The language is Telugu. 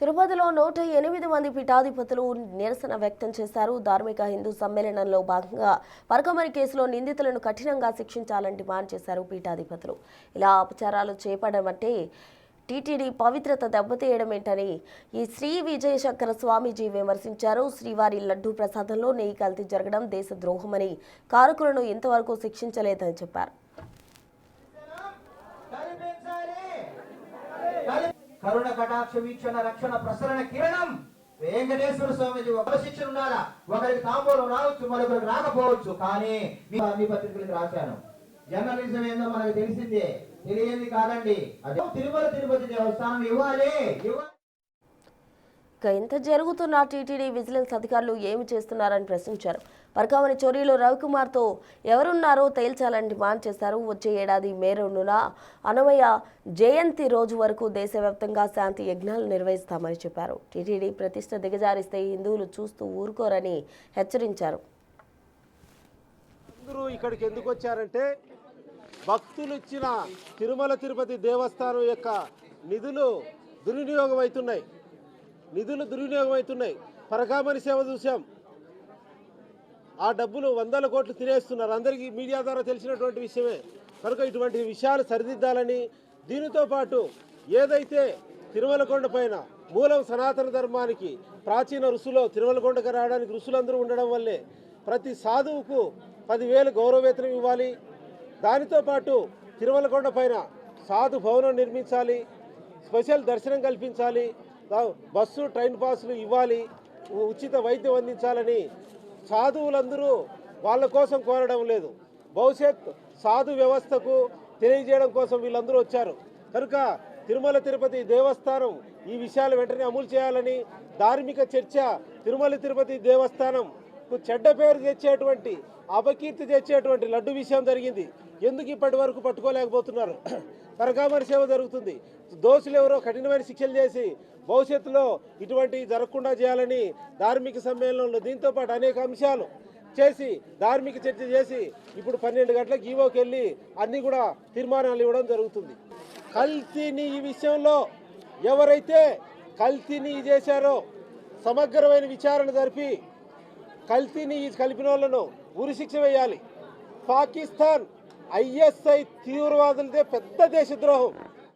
తిరుపతిలో 108 మంది పీఠాధిపతులు నిరసన వ్యక్తం చేశారు. ధార్మిక హిందూ సమ్మేళనంలో భాగంగా పరకమరి కేసులో నిందితులను కఠినంగా శిక్షించాలని డిమాండ్ చేశారు పీఠాధిపతులు. ఇలా అపచారాలు చేపడమంటే టీటీడీ పవిత్రత దెబ్బతీయడమేంటని ఈ శ్రీ విజయశంకర స్వామీజీ విమర్శించారు. శ్రీవారి లడ్డూ ప్రసాదంలో నెయ్యి కల్తీ జరగడం దేశద్రోహమని, కారకులను ఇంతవరకు శిక్షించలేదని చెప్పారు. కరుణ కటాక్ష వీక్షణ రక్షణ ప్రసరణ కిరణం వెంకటేశ్వర స్వామిజీ ఒక శిక్షణ ఉండాలా. ఒకరికి తాంబూలం రావచ్చు, మరొకరికి రాకపోవచ్చు. కానీ అన్ని పత్రికలకు రాశాను. జర్నలిజం ఏందో మనకు తెలిసిందే, తెలియంది కాదండి. అదే తిరుపతి దేవస్థానం ఇవ్వాలి. ఇంత జరుగుతున్న టీటీడీ విజిలెన్స్ అధికారులు ఏమి చేస్తున్నారని ప్రశ్నించారు. పరకామణి చోరీలో రవికుమార్తో ఎవరున్నారో తేల్చాలని డిమాండ్ చేశారు. వచ్చే ఏడాది మే 2న అన్నమయ్య జయంతి రోజు వరకు దేశవ్యాప్తంగా శాంతి యజ్ఞాలు నిర్వహిస్తామని చెప్పారు. టీటీడీ ప్రతిష్ట దిగజారిస్తే హిందువులు చూస్తూ ఊరుకోరని హెచ్చరించారు. అందరూ ఇక్కడికి ఎందుకు వచ్చారంటే భక్తులు ఇచ్చిన తిరుమల తిరుపతి దేవస్థానం యొక్క నిధులు దుర్వినియోగం అవుతున్నాయి. పరకామణి సేవ చూసాం, ఆ డబ్బులు 100 కోట్లు తినేస్తున్నారు. అందరికీ మీడియా ద్వారా తెలిసినటువంటి విషయమే. కనుక ఇటువంటి విషయాలు సరిదిద్దాలని, దీనితో పాటు ఏదైతే తిరుమల కొండ పైన మూలం సనాతన ధర్మానికి ప్రాచీన ఋషులు తిరుమల కొండకు రావడానికి ఋషులందరూ ఉండడం వల్లే ప్రతి సాధువుకు 10,000 గౌరవ వేతనం ఇవ్వాలి. దానితో పాటు తిరుమల కొండ పైన సాధు భవనం నిర్మించాలి, స్పెషల్ దర్శనం కల్పించాలి, బస్సు ట్రైన్ పాసులు ఇవ్వాలి, ఉచిత వైద్యం అందించాలని సాధువులందరూ వాళ్ళ కోసం కోరడం లేదు. భవిష్యత్ సాధు వ్యవస్థకు తెలియజేయడం కోసం వీళ్ళందరూ వచ్చారు. కనుక తిరుమల తిరుపతి దేవస్థానం ఈ విషయాలు వెంటనే అమలు చేయాలని, ధార్మిక చర్చ తిరుమల తిరుపతి దేవస్థానంకు చెడ్డ పేరు తెచ్చేటువంటి, అపకీర్తి తెచ్చేటువంటి లడ్డు విషయం జరిగింది. ఎందుకు ఇప్పటి వరకు పట్టుకోలేకపోతున్నారు? పరకామణి సేవ జరుగుతుంది. దోషులు ఎవరో కఠినమైన శిక్షలు చేసి భవిష్యత్తులో ఇటువంటి జరగకుండా చేయాలని ధార్మిక సమ్మేళనంలో దీంతోపాటు అనేక అంశాలు చేసి ధార్మిక చర్చ చేసి ఇప్పుడు 12 గంటలకు ఈవోకి వెళ్ళి అన్నీ కూడా తీర్మానాలు ఇవ్వడం జరుగుతుంది. కల్తీని ఈ విషయంలో ఎవరైతే కల్తీని చేశారో సమగ్రమైన విచారణ జరిపి కల్తీని కలిపిన వాళ్ళను ఉరిశిక్ష వేయాలి. పాకిస్తాన్ ISI తీవ్రవాదులదే పెద్ద దేశద్రోహం.